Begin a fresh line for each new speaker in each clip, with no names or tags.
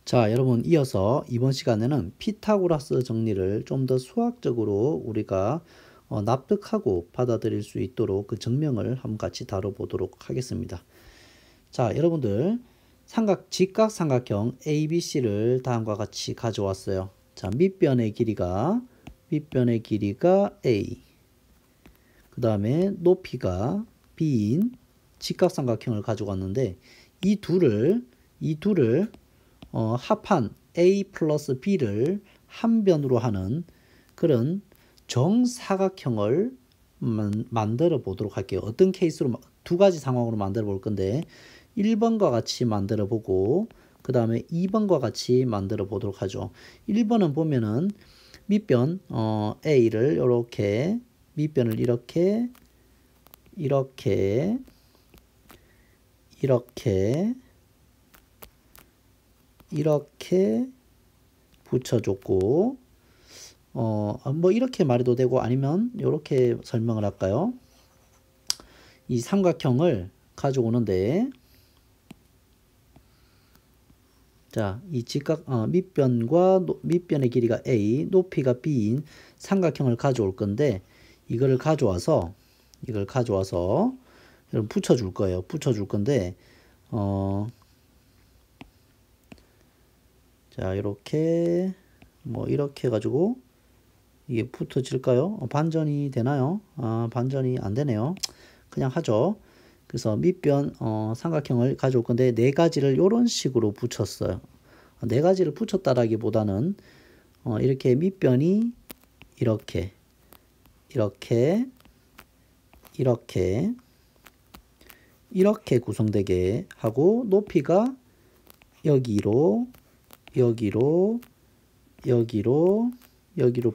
자, 여러분 이어서 이번 시간에는 피타고라스 정리를 좀 더 수학적으로 우리가 납득하고 받아들일 수 있도록 그 증명을 한번 같이 다뤄보도록 하겠습니다. 자, 여러분들 직각삼각형 ABC를 다음과 같이 가져왔어요. 자, 밑변의 길이가 A, 그 다음에 높이가 B인 직각삼각형을 가져왔는데 이 둘을 합한 A 플러스 B를 한 변으로 하는 그런 정사각형을 만들어 보도록 할게요. 어떤 케이스로 두 가지 상황으로 만들어 볼 건데 1번과 같이 만들어 보고 그 다음에 2번과 같이 만들어 보도록 하죠. 1번은 보면은 밑변 A를 이렇게 밑변을 이렇게 붙여줬고 뭐 이렇게 말해도 되고 아니면 이렇게 설명을 할까요? 이 삼각형을 가져오는데 자, 이 밑변의 길이가 A, 높이가 B인 삼각형을 가져올 건데 이걸 가져와서 여러분 붙여줄 거예요. 붙여줄 건데 자, 이렇게 이렇게 해가지고 이게 붙어질까요? 반전이 되나요? 반전이 안 되네요. 그냥 하죠. 그래서 밑변 삼각형을 가져올 건데 네 가지를 이런 식으로 붙였어요. 네 가지를 붙였다라기보다는 이렇게 밑변이 이렇게 구성되게 하고 높이가 여기로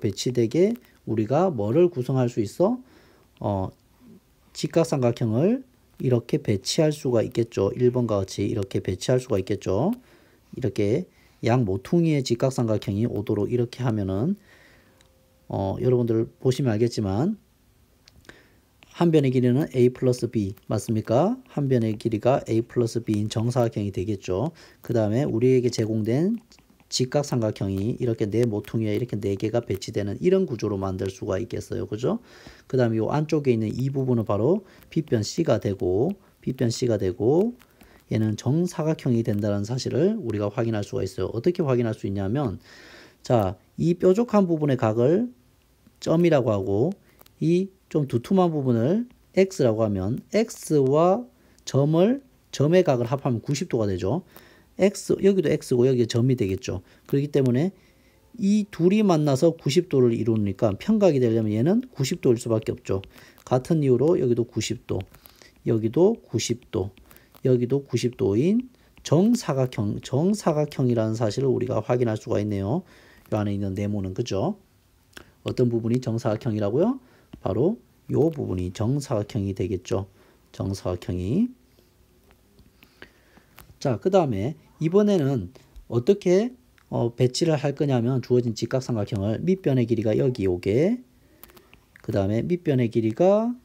배치되게 우리가 뭐를 구성할 수 있어? 직각삼각형을 이렇게 배치할 수가 있겠죠. 1번과 같이 이렇게 배치할 수가 있겠죠. 이렇게 양 모퉁이의 직각삼각형이 오도록 이렇게 하면은 여러분들 보시면 알겠지만 한 변의 길이는 A 플러스 B 맞습니까? 한 변의 길이가 A 플러스 B인 정사각형이 되겠죠. 그 다음에 우리에게 제공된 직각삼각형이 이렇게 네 모퉁이에 이렇게 네 개가 배치되는 이런 구조로 만들 수가 있겠어요. 그죠? 그 다음에 이 안쪽에 있는 이 부분은 바로 B변 C가 되고 얘는 정사각형이 된다는 사실을 우리가 확인할 수가 있어요. 어떻게 확인할 수 있냐면 자, 이 뾰족한 부분의 각을 점이라고 하고 이 좀 두툼한 부분을 x라고 하면 x와 점의 각을 합하면 90도가 되죠. 여기도 x고 여기 점이 되겠죠. 그렇기 때문에 이 둘이 만나서 90도를 이루니까 평각이 되려면 얘는 90도일 수밖에 없죠. 같은 이유로 여기도 90도, 여기도 90도, 여기도 90도인 정사각형이라는 사실을 우리가 확인할 수가 있네요. 이 안에 있는 네모는 그죠? 어떤 부분이 정사각형이라고요? 바로 이 부분이 정사각형이 되겠죠. 정사각형이. 자, 그 다음에 이번에는 어떻게 배치를 할 거냐면 주어진 직각삼각형을 밑변의 길이가 여기 오게 그 다음에 밑변의 길이가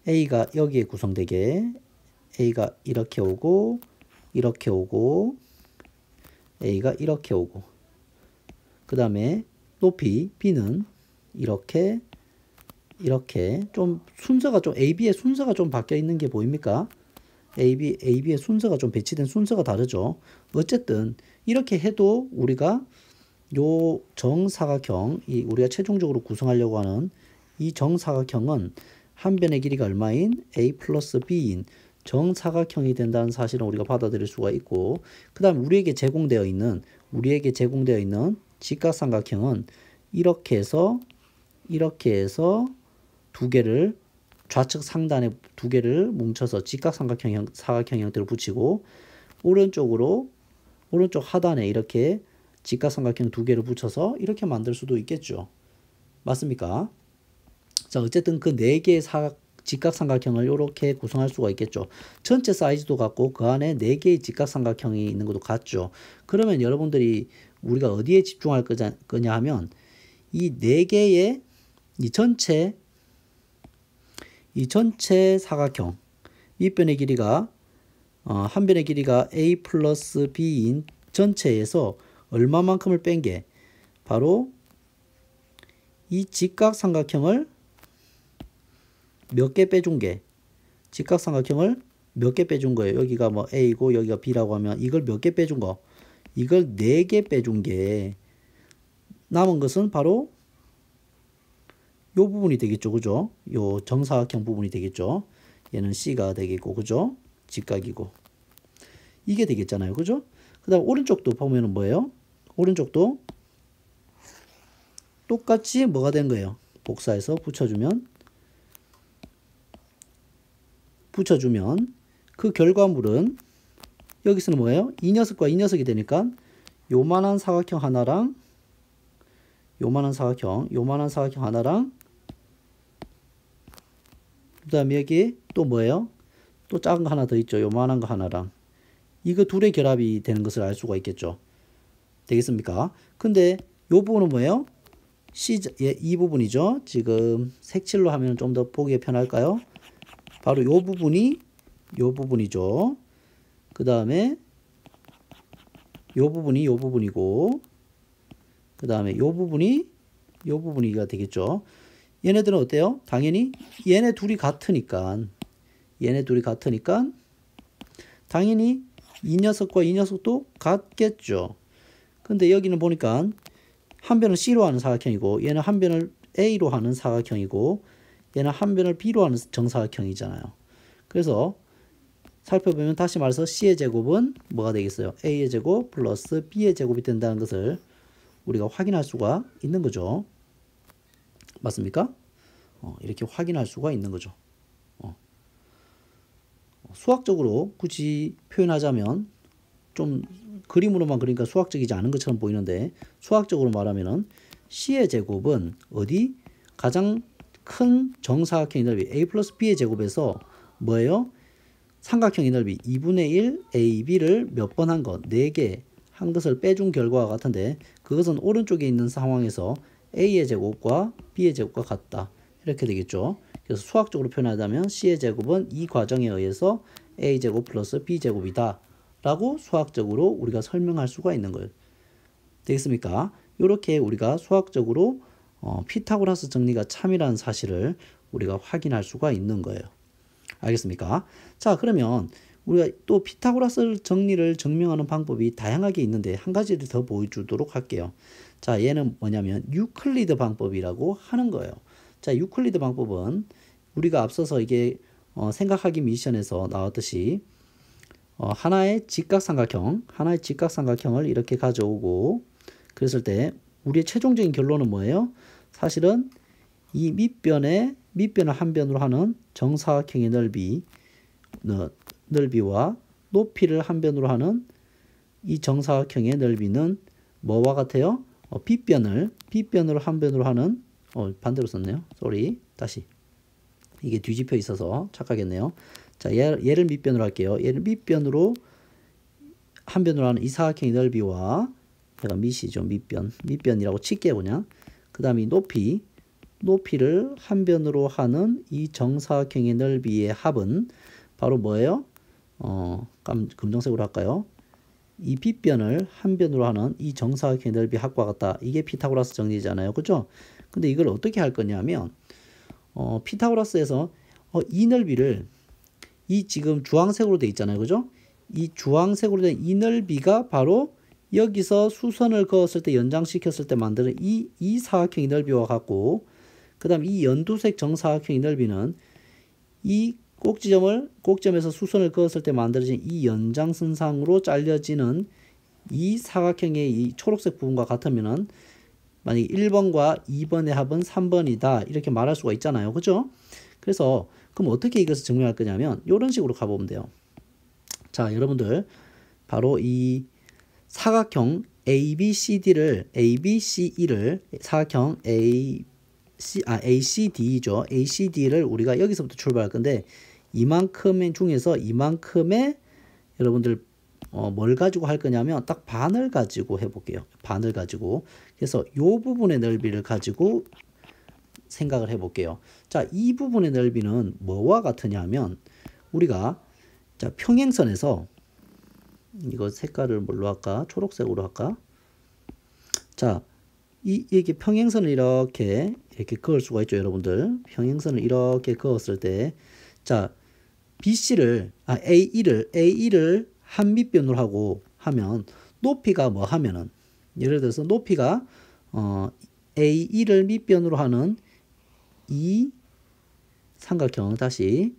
A가 여기에 구성되게 A가 이렇게 오고 A가 이렇게 오고 그 다음에 높이 B는 이렇게 좀 순서가 좀 AB의 순서가 좀 바뀌어 있는 게 보입니까? AB의 순서가 좀 배치된 순서가 다르죠. 어쨌든 이렇게 해도 우리가 요 정사각형 우리가 최종적으로 구성하려고 하는 이 정사각형은 한 변의 길이가 얼마인 A 플러스 B인 정사각형이 된다는 사실은 우리가 받아들일 수가 있고 그 다음 우리에게 제공되어 있는 직각삼각형은 이렇게 해서 두 개를 좌측 상단에 두 개를 뭉쳐서 직각삼각형 사각형 형태로 붙이고 오른쪽 하단에 이렇게 직각삼각형 두 개를 붙여서 이렇게 만들 수도 있겠죠. 맞습니까? 자, 어쨌든 그 네 개의 직각삼각형을 이렇게 구성할 수가 있겠죠. 전체 사이즈도 같고 그 안에 네 개의 직각삼각형이 있는 것도 같죠. 그러면 여러분들이 우리가 어디에 집중할 거냐 하면 이 네 개의 이 전체 사각형 밑변의 길이가 한 변의 길이가 a 플러스 b인 전체에서 얼마만큼을 뺀 게 바로 이 직각삼각형을 몇 개 빼준 게 직각삼각형을 몇 개 빼준 거예요. 여기가 뭐 a고 여기가 b라고 하면 이걸 몇 개 빼준 거 이걸 4개 빼준 게 남은 것은 바로 요 부분이 되겠죠. 그죠? 요 정사각형 부분이 되겠죠. 얘는 C가 되겠고, 그죠? 직각이고. 이게 되겠잖아요. 그죠? 그 다음 오른쪽도 보면은 뭐예요? 오른쪽도 똑같이 뭐가 된 거예요? 복사해서 붙여주면 그 결과물은 여기서는 뭐예요? 이 녀석과 이 녀석이 되니까 요만한 사각형 하나랑 요만한 사각형 하나랑 그 다음에 여기 또 뭐예요? 또 작은 거 하나 더 있죠. 요만한 거 하나랑 이거 둘의 결합이 되는 것을 알 수가 있겠죠. 되겠습니까? 근데 요 부분은 뭐예요? 이 부분이죠. 지금 색칠로 하면 좀 더 보기에 편할까요? 바로 요 부분이죠. 그 다음에 요 부분이고 그 다음에 요 부분이가 되겠죠. 얘네들은 어때요? 당연히 얘네 둘이 같으니까 당연히 이 녀석과 이 녀석도 같겠죠. 근데 여기는 보니까 한 변을 C로 하는 사각형이고 얘는 한 변을 A로 하는 사각형이고 얘는 한 변을 B로 하는 정사각형이잖아요. 그래서 살펴보면 다시 말해서 C의 제곱은 뭐가 되겠어요? A의 제곱 플러스 B의 제곱이 된다는 것을 우리가 확인할 수가 있는 거죠. 맞습니까? 이렇게 확인할 수가 있는 거죠. 수학적으로 굳이 표현하자면 좀 그림으로만 그러니까 수학적이지 않은 것처럼 보이는데 넓적으로 말하면은 C의 제곱은 어디? 가장 큰 정사각형의 넓이 A 플러스 B의 제곱에서 뭐예요? 삼각형의 넓이 2분의 1 AB를 몇 번 한 것? 4개 한 것을 빼준 결과와 같은데 그것은 오른쪽에 있는 상황에서 A의 제곱과 B의 제곱과 같다. 이렇게 되겠죠. 그래서 수학적으로 표현하자면 C의 제곱은 이 과정에 의해서 A제곱 플러스 B제곱이다. 라고 수학적으로 우리가 설명할 수가 있는 거예요. 되겠습니까? 이렇게 우리가 수학적으로 피타고라스 정리가 참이라는 사실을 우리가 확인할 수가 있는 거예요. 알겠습니까? 자, 그러면 우리가 또 피타고라스 정리를 증명하는 방법이 다양하게 있는데 한 가지를 더 보여주도록 할게요. 자, 얘는 뭐냐면 유클리드 방법이라고 하는 거예요. 자, 유클리드 방법은 우리가 앞서서 이게 생각하기 미션에서 나왔듯이 하나의 직각삼각형을 이렇게 가져오고 그랬을 때 우리의 최종적인 결론은 뭐예요? 사실은 이 밑변을 한 변으로 하는 정사각형의 넓이와 높이를 한 변으로 하는 이 정사각형의 넓이는 뭐와 같아요? 빗변을 한 변으로 하는 반대로 썼네요. 다시 이게 뒤집혀 있어서 착각했네요. 자, 얘를 밑변으로 할게요. 얘를 밑변으로 한 변으로 하는 이 사각형의 넓이와 얘가 밑이죠. 밑변이라고 칠게요. 그냥. 그 다음에 높이를 한 변으로 하는 이 정사각형의 넓이의 합은 바로 뭐예요? 금정색으로 할까요? 이 빗변을 한 변으로 하는 이 정사각형의 넓이 합과 같다. 이게 피타고라스 정리잖아요. 그죠? 근데 이걸 어떻게 할 거냐면 피타고라스에서 이 넓이를 이 지금 주황색으로 되어 있잖아요. 그죠? 이 주황색으로 된 이 넓이가 바로 여기서 수선을 그었을 때 연장시켰을 때 만드는 이 사각형의 넓이와 같고 그 다음 이 연두색 정사각형의 넓이는 이 꼭지점에서 수선을 그었을 때 만들어진 이 연장선상으로 잘려지는 이 사각형의 이 초록색 부분과 같으면은 만약에 1번과 2번의 합은 3번이다. 이렇게 말할 수가 있잖아요. 그죠? 그래서 그럼 어떻게 이것을 증명할 거냐면 이런 식으로 가보면 돼요. 자, 여러분들 바로 이 사각형 ABCD를 사각형 ACD죠. ACD를 우리가 여기서부터 출발할 건데 이만큼의 중에서 이만큼의 여러분들 뭘 가지고 할 거냐면 딱 반을 가지고 해볼게요. 반을 가지고. 그래서 이 부분의 넓이를 가지고 생각을 해볼게요. 자, 이 부분의 넓이는 뭐와 같으냐 하면 우리가 자, 평행선에서 이거 색깔을 뭘로 할까? 초록색으로 할까? 자, 이게 평행선을 이렇게 그을 수가 있죠, 여러분들. 평행선을 이렇게 그었을 때, 자, A1을 한 밑변으로 하고 하면, 높이가 뭐 하면은, 예를 들어서 높이가, A1을 밑변으로 하는 이 삼각형, 다시.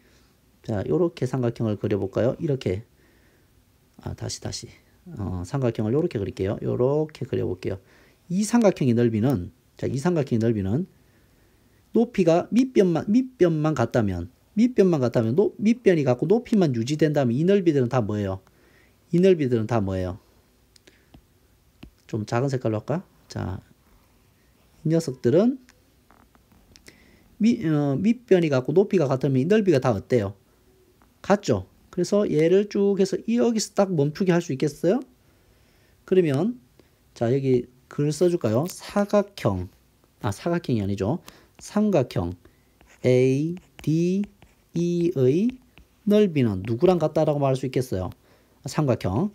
자, 요렇게 삼각형을 그려볼까요? 이렇게. 다시. 삼각형을 요렇게 그릴게요. 요렇게 그려볼게요. 이 삼각형의 넓이는, 자, 이 삼각형의 넓이는 높이가 밑변만 같다면, 밑변이 갖고 높이만 유지된다면 이 넓이들은 다 뭐예요? 이 넓이들은 다 뭐예요? 좀 작은 색깔로 할까? 자, 이 녀석들은 밑변이 갖고 높이가 같으면 이 넓이가 다 어때요? 같죠? 그래서 얘를 쭉 해서 여기서 딱 멈추게 할 수 있겠어요? 그러면 자, 여기 글 써줄까요? 사각형이 아니죠. 삼각형 ADE의 넓이는 누구랑 같다라고 말할 수 있겠어요? 삼각형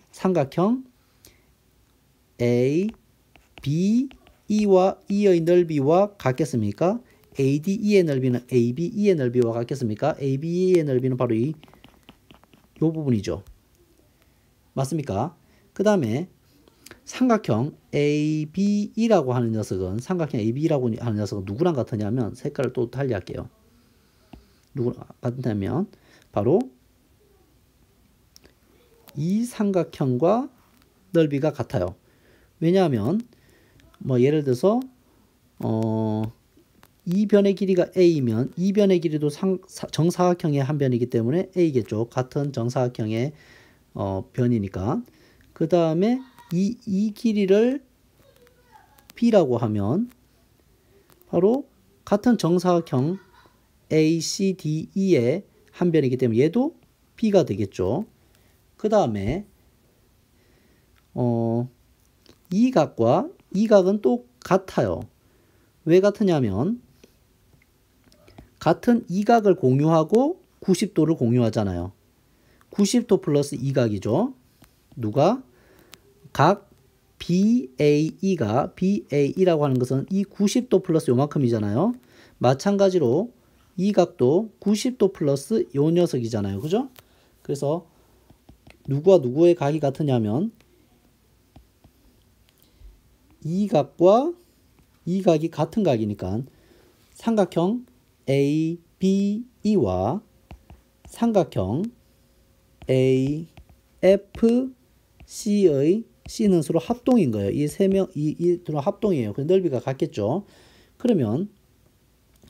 ABE와 E의 넓이와 같겠습니까? ADE의 넓이는 ABE의 넓이와 같겠습니까? ABE의 넓이는 바로 요 부분이죠. 맞습니까? 그 다음에 삼각형 ABE라고 하는 녀석은 누구랑 같으냐면, 색깔을 또 달리할게요. 누구랑 같으냐면 바로 이 삼각형과 넓이가 같아요. 왜냐하면 뭐 예를 들어서 이 변의 길이가 A면 이 변의 길이도 정사각형의 한 변이기 때문에 A겠죠. 같은 정사각형의 변이니까. 그 다음에 이 길이를 B라고 하면 바로 같은 정사각형 ACDE의 한 변이기 때문에 얘도 B가 되겠죠. 그 다음에 이 각은 또 같아요. 왜 같으냐면 같은 이 각을 공유하고 90도를 공유하잖아요. 90도 플러스 이 각이죠. 누가? 각 BAE라고 하는 것은 이 90도 플러스 요만큼이잖아요. 마찬가지로 이 각도 90도 플러스 요 녀석이잖아요. 그죠? 그래서 누구와 누구의 각이 같으냐면 이 각과 이 각이 같은 각이니까 삼각형 ABE와 삼각형 AFC의 C는 서로 합동인 거예요. 이 둘은 합동이에요. 그 넓이가 같겠죠. 그러면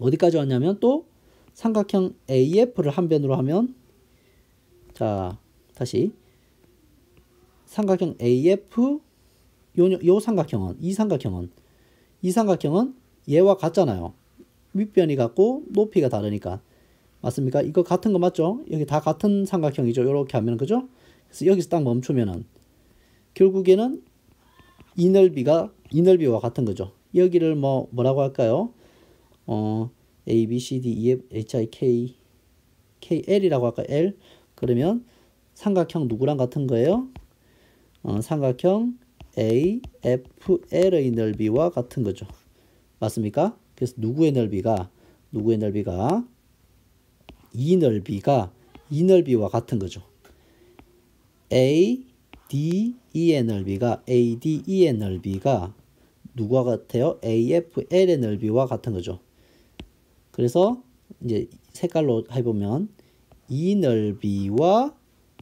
어디까지 왔냐면 또 삼각형 AF를 한 변으로 하면, 자, 다시 삼각형 AF 이 삼각형은 얘와 같잖아요. 윗변이 같고 높이가 다르니까. 맞습니까? 이거 같은 거 맞죠? 여기 다 같은 삼각형이죠. 이렇게 하면, 그죠? 그래서 여기서 딱 멈추면은 결국에는 이 넓이와 같은 거죠. 여기를 뭐라고 할까요? A, B, C, D, E, F, H, I, K, L이라고 할까요? L. 그러면 삼각형 누구랑 같은 거예요? 삼각형 A, F, L의 넓이와 같은 거죠. 맞습니까? 그래서 누구의 넓이가 이 넓이와 같은 거죠. ADE의 넓이가 누구와 같아요? AFL의 넓이와 같은 거죠. 그래서 이제 색깔로 해보면 이 넓이와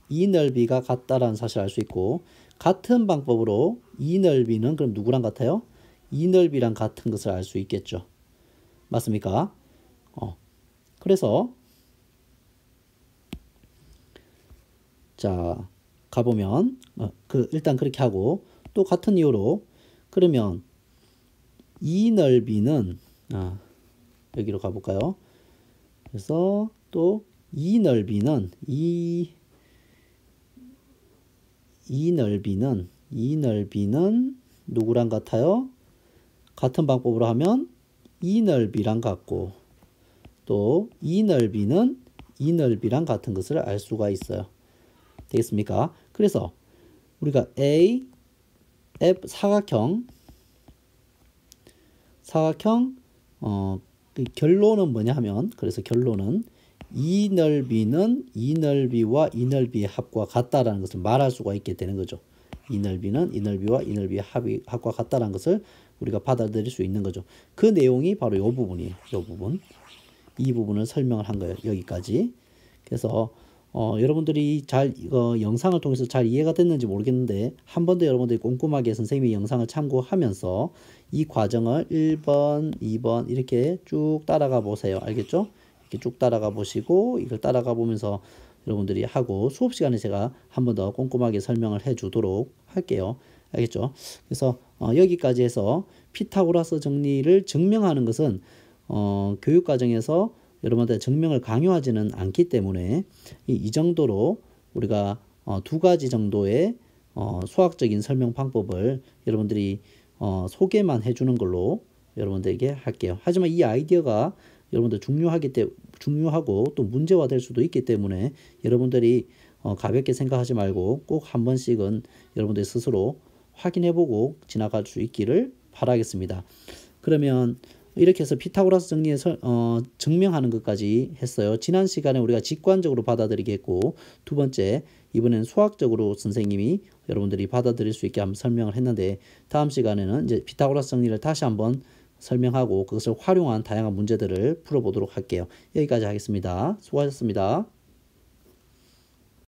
이 넓이가 같다라는 사실을 알 수 있고, 같은 방법으로 이 넓이는 그럼 누구랑 같아요? 이 넓이랑 같은 것을 알 수 있겠죠. 맞습니까? 그래서 자, 가보면 일단 그렇게 하고, 또 같은 이유로 그러면 이 넓이는 여기로 가볼까요? 그래서 또 이 넓이는 누구랑 같아요? 같은 방법으로 하면 이 넓이랑 같고, 또 이 넓이는 이 넓이랑 같은 것을 알 수가 있어요. 되겠습니까? 그래서 우리가 A, F 사각형 그 결론은 뭐냐 하면, 그래서 결론은 이 넓이는 이 넓이와 이 넓이의 합과 같다라는 것을 말할 수가 있게 되는 거죠. 이 넓이는 이 넓이와 이 넓이의 합과 같다라는 것을 우리가 받아들일 수 있는 거죠. 그 내용이 바로 이 부분이에요. 이 부분을 설명을 한 거예요. 여기까지. 그래서 여러분들이 잘 이거 영상을 통해서 잘 이해가 됐는지 모르겠는데, 한 번 더 여러분들이 꼼꼼하게 선생님의 영상을 참고하면서 이 과정을 1번, 2번 이렇게 쭉 따라가 보세요. 알겠죠? 이렇게 쭉 따라가 보시고 이걸 따라가 보면서 여러분들이 하고, 수업 시간에 제가 한 번 더 꼼꼼하게 설명을 해 주도록 할게요. 알겠죠? 그래서 여기까지 해서 피타고라스 정리를 증명하는 것은 교육 과정에서 여러분한테 증명을 강요하지는 않기 때문에 이 정도로 우리가 두 가지 정도의 수학적인 설명 방법을 여러분들이 소개만 해주는 걸로 여러분들에게 할게요. 하지만 이 아이디어가 여러분들 중요하고 또 문제화 될 수도 있기 때문에 여러분들이 가볍게 생각하지 말고 꼭 한 번씩은 여러분들 스스로 확인해보고 지나갈 수 있기를 바라겠습니다. 그러면 이렇게 해서 피타고라스 정리에 증명하는 것까지 했어요. 지난 시간에 우리가 직관적으로 받아들이게 했고, 두 번째 이번에는 수학적으로 선생님이 여러분들이 받아들일 수 있게 한번 설명을 했는데, 다음 시간에는 이제 피타고라스 정리를 다시 한번 설명하고 그것을 활용한 다양한 문제들을 풀어보도록 할게요. 여기까지 하겠습니다. 수고하셨습니다.